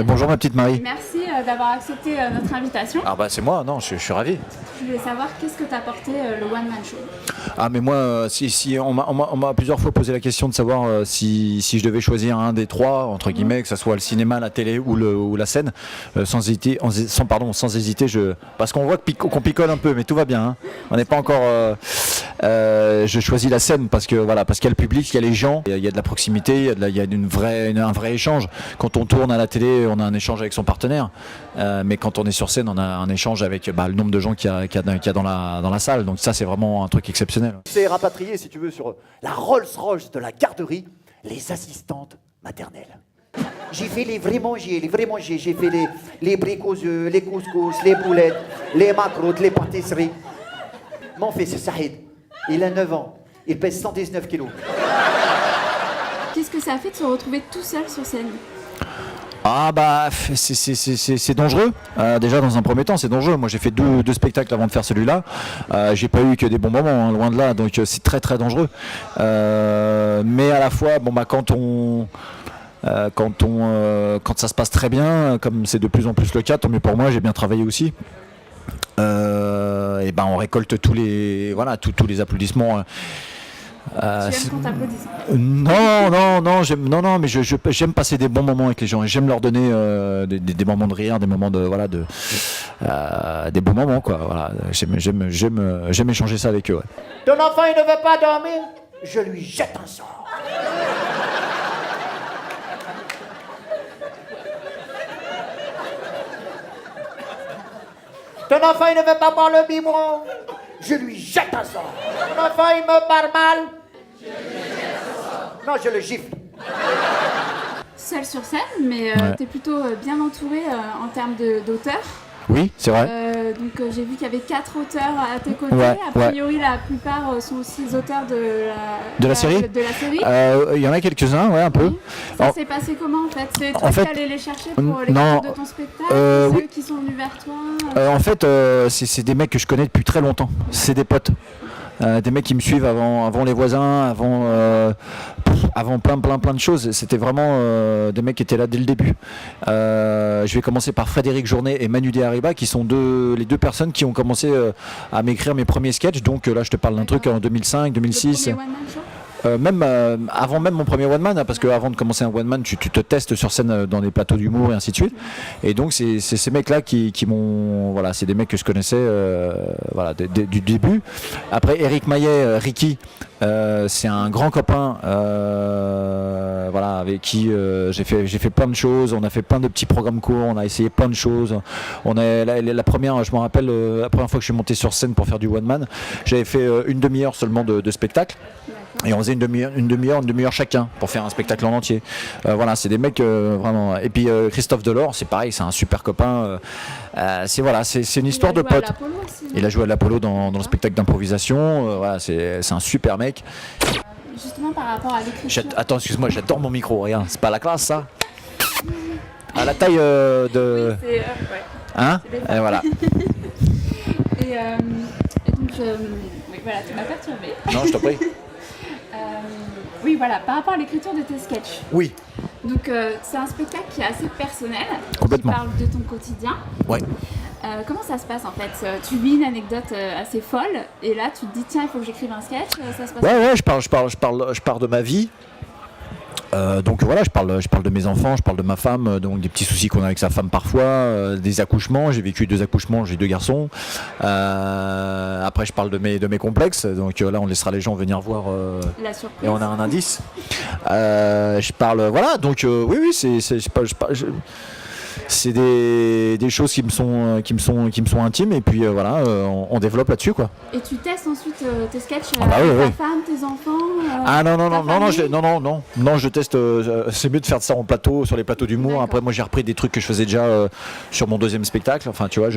Bonjour ma petite Marie. Merci d'avoir accepté notre invitation. Ah bah c'est moi, non, je suis ravi. Je voulais savoir qu'est-ce que t'a apporté le One Man Show. Ah mais moi, si on m'a plusieurs fois posé la question de savoir si je devais choisir un des trois, entre guillemets, que ce soit le cinéma, la télé ou la scène, sans hésiter, parce qu'on voit qu'on picole un peu, mais tout va bien. Hein. On n'est pas encore... je choisis la scène parce qu'il y a le public, il y a les gens, il y a de la proximité, il y a un vrai échange. Quand on tourne à la télé, on a un échange avec son partenaire, mais quand on est sur scène, on a un échange avec le nombre de gens qu'il y a dans la salle. Donc ça, c'est vraiment un truc exceptionnel. C'est rapatrié, si tu veux, sur la Rolls-Royce de la garderie, les assistantes maternelles. J'ai fait les vrais manger, j'ai fait les bricots, les couscous, les boulettes, les macroutes, les pâtisseries. Mon fils, Saïd, il a 9 ans, il pèse 119 kilos. Qu'est-ce que ça a fait de se retrouver tout seul sur scène? Ah bah c'est dangereux. Déjà dans un premier temps c'est dangereux. Moi j'ai fait deux spectacles avant de faire celui-là. J'ai pas eu que des bons moments, hein, loin de là. Donc c'est très très dangereux. Mais à la fois quand ça se passe très bien, comme c'est de plus en plus le cas, tant mieux pour moi. J'ai bien travaillé aussi. Et ben on récolte tous les applaudissements. Tu aimes qu'on t'applaudisse? Non, mais j'aime passer des bons moments avec les gens et j'aime leur donner des moments de rire, des moments des bons moments quoi. Voilà, j'aime échanger ça avec eux. Ouais. Ton enfant il ne veut pas dormir, je lui jette un sort. Ton enfant il ne veut pas boire le biberon, je lui jette un sort. Ton enfant il me parle mal, je lui jette un sort. Non, je le gifle. Seul sur scène, mais t'es plutôt bien entouré en termes d'auteurs. Oui, c'est vrai. Donc j'ai vu qu'il y avait 4 auteurs à tes côtés. Ouais, a priori, la plupart sont aussi les auteurs de la série. Il y en a quelques-uns, ouais, un peu. Oui. Ça s'est passé comment en fait? C'est toi qui allais les chercher pour l'écriture de ton spectacle? C'est eux qui sont venus vers toi? En fait, c'est des mecs que je connais depuis très longtemps. C'est des potes. Des mecs qui me suivent avant les voisins, avant plein de choses. C'était vraiment des mecs qui étaient là dès le début. Je vais commencer par Frédéric Journet et Manu Hariba, qui sont les deux personnes qui ont commencé à m'écrire mes premiers sketchs. Donc là, je te parle d'un truc en 2005, 2006. Avant même mon premier one man, hein, parce qu'avant de commencer un one man, tu te testes sur scène dans des plateaux d'humour et ainsi de suite. Et donc c'est ces mecs-là qui m'ont, voilà, c'est des mecs que je connaissais, du début. Après Eric Maillet, Ricky, c'est un grand copain, avec qui j'ai fait plein de choses. On a fait plein de petits programmes courts, on a essayé plein de choses. La première, je me rappelle, la première fois que je suis monté sur scène pour faire du one man, j'avais fait une demi-heure seulement de spectacle. Et on faisait une demi-heure chacun pour faire un spectacle en entier. C'est des mecs vraiment. Et puis Christophe Delors, c'est pareil, c'est un super copain. C'est une histoire de potes. Il a joué à l'Apollo dans le spectacle d'improvisation. C'est un super mec. Justement par rapport à l'écriture. Attends, excuse-moi, j'adore mon micro. Regarde, c'est pas la classe ça. À la taille de. Oui, hein. Et voilà. Et donc, oui, voilà, tu m'as perturbé. Non, je t'en prie. Oui, voilà, par rapport à l'écriture de tes sketchs. Oui. Donc, c'est un spectacle qui est assez personnel. Complètement. Qui parle de ton quotidien. Ouais. Comment ça se passe en fait? Tu vis une anecdote assez folle et là tu te dis tiens, il faut que j'écrive un sketch. Ça se passe je parle de ma vie. Donc voilà, je parle de mes enfants, je parle de ma femme, donc des petits soucis qu'on a avec sa femme parfois, des accouchements. J'ai vécu 2 accouchements, j'ai 2 garçons. Après, je parle de mes complexes. Donc là, on laissera les gens venir voir. La surprise. Et on a un indice. Je parle, voilà. Donc oui, c'est des choses qui me sont intimes et puis on développe là-dessus quoi. Et tu testes ensuite tes sketchs avec ta femme, tes enfants. Non, je teste. C'est mieux de faire ça en plateau, sur les plateaux d'humour. D'accord. Après moi j'ai repris des trucs que je faisais déjà sur mon 2e spectacle. Enfin tu vois,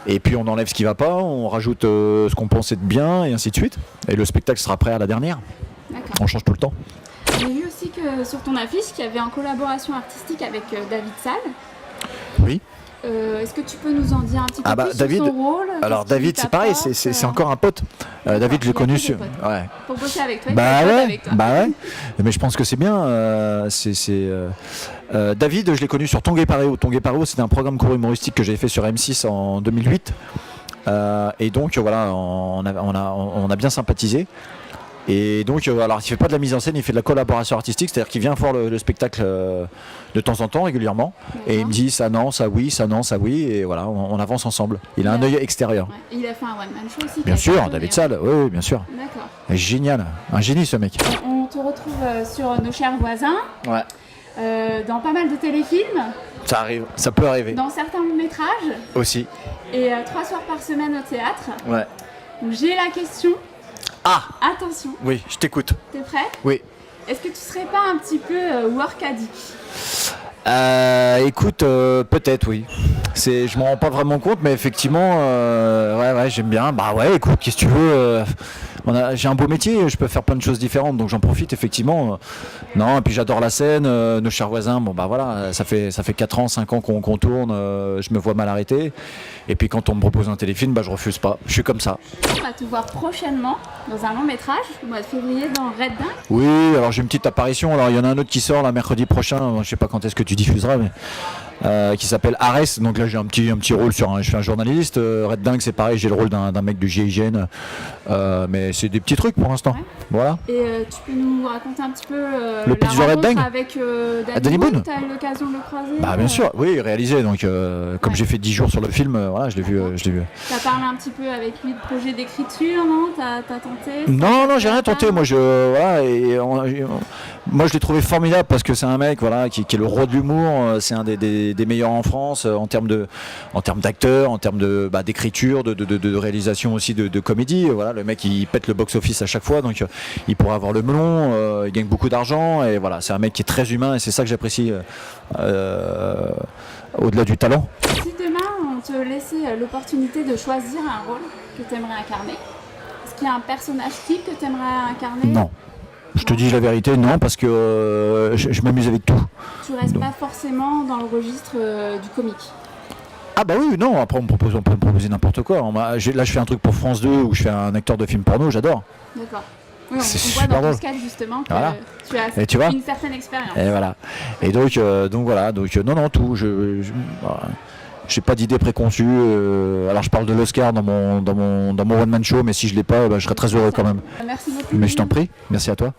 et puis on enlève ce qui va pas, on rajoute ce qu'on pense être bien et ainsi de suite. Et le spectacle sera prêt à la dernière. D'accord. On change tout le temps. J'ai vu aussi que sur ton affiche qu'il y avait en collaboration artistique avec David Salle. Oui. Est-ce que tu peux nous en dire un petit peu plus David, sur son rôle? alors David, c'est pareil, c'est encore un pote. David, je l'ai connu sur. Ouais. Pour bosser avec toi. Avec toi. Mais je pense que c'est bien. David, je l'ai connu sur Tongue et Pareo. Tongue et Pareo, c'était un programme court humoristique que j'avais fait sur M6 en 2008. Et donc voilà, on a bien sympathisé. Et donc, alors il fait pas de la mise en scène, il fait de la collaboration artistique, c'est-à-dire qu'il vient voir le spectacle de temps en temps, régulièrement, et il me dit ça non, ça oui, ça non, ça oui, et voilà, on avance ensemble. Il a un œil extérieur. Ouais. Et il a fait un one-man show aussi. Bien sûr, David Salle, oui, bien sûr. D'accord. Génial, un génie ce mec. On te retrouve sur Nos chers voisins, Ouais. dans pas mal de téléfilms, Ça arrive, ça peut arriver. dans certains métrages, Aussi. et 3 soirs par semaine au théâtre. Ouais. Donc j'ai la question. Ah, Attention, oui, je t'écoute. t'es prêt? Oui. Est-ce que tu serais pas un petit peu workadique? Écoute, peut-être oui. Je m'en rends pas vraiment compte, mais effectivement, ouais, j'aime bien. Bah ouais, écoute, qu'est-ce que tu veux j'ai un beau métier, je peux faire plein de choses différentes, donc j'en profite effectivement. Non, et puis j'adore la scène, Nos chers voisins. Bon bah voilà, ça fait 4 ans, 5 ans qu'on tourne. Je me vois mal arrêter. Et puis quand on me propose un téléfilm, bah je refuse pas. Je suis comme ça. On va te voir prochainement dans un long métrage au mois de février dans Red Dingue. Oui, alors j'ai une petite apparition. Alors il y en a un autre qui sort là mercredi prochain. Je sais pas quand est-ce que tu diffuseras, mais qui s'appelle Arès. Donc là j'ai un petit rôle je suis un journaliste. Red Dingue, c'est pareil, j'ai le rôle d'un mec du GIGN. Mais c'est des petits trucs pour l'instant. Ouais. Voilà. Et tu peux nous raconter un petit peu Le la pitch de Red rencontre Dingue avec Danny Boone. Tu as eu l'occasion de le croiser? Bah bien sûr, oui, réalisé. Donc comme Ouais. j'ai fait 10 jours sur le film, voilà, je l'ai vu. Tu as parlé un petit peu avec lui de projet d'écriture, non? T'as tenté? Non, j'ai rien tenté. Moi, moi, je l'ai trouvé formidable parce que c'est un mec, voilà, qui est le roi de l'humour. C'est un des meilleurs en France en termes d'acteurs, en termes d'écriture, de réalisation aussi, de comédie. Voilà, le mec, il pète le box-office à chaque fois, donc il pourrait avoir le melon. Il gagne beaucoup d'argent et voilà, c'est un mec qui est très humain et c'est ça que j'apprécie au-delà du talent. Si demain on te laissait l'opportunité de choisir un rôle que tu aimerais incarner, est-ce qu'il y a un personnage type que tu aimerais incarner? Non. Je te dis la vérité, non, parce que je m'amuse avec tout. Tu restes pas forcément dans le registre du comique. Ah bah oui, non, après on peut me proposer n'importe quoi. Là je fais un truc pour France 2 où je fais un acteur de film porno, j'adore. D'accord. Oui, C'est on voit super dans ton drôle. sketch justement que Voilà. tu as Et tu vois une certaine expérience. Et voilà. Et donc voilà, non, tout. Voilà. J'ai pas d'idée préconçue. Alors je parle de l'Oscar dans mon one man show, mais si je l'ai pas, je serais très heureux quand même. Merci beaucoup. Mais je t'en prie, merci à toi.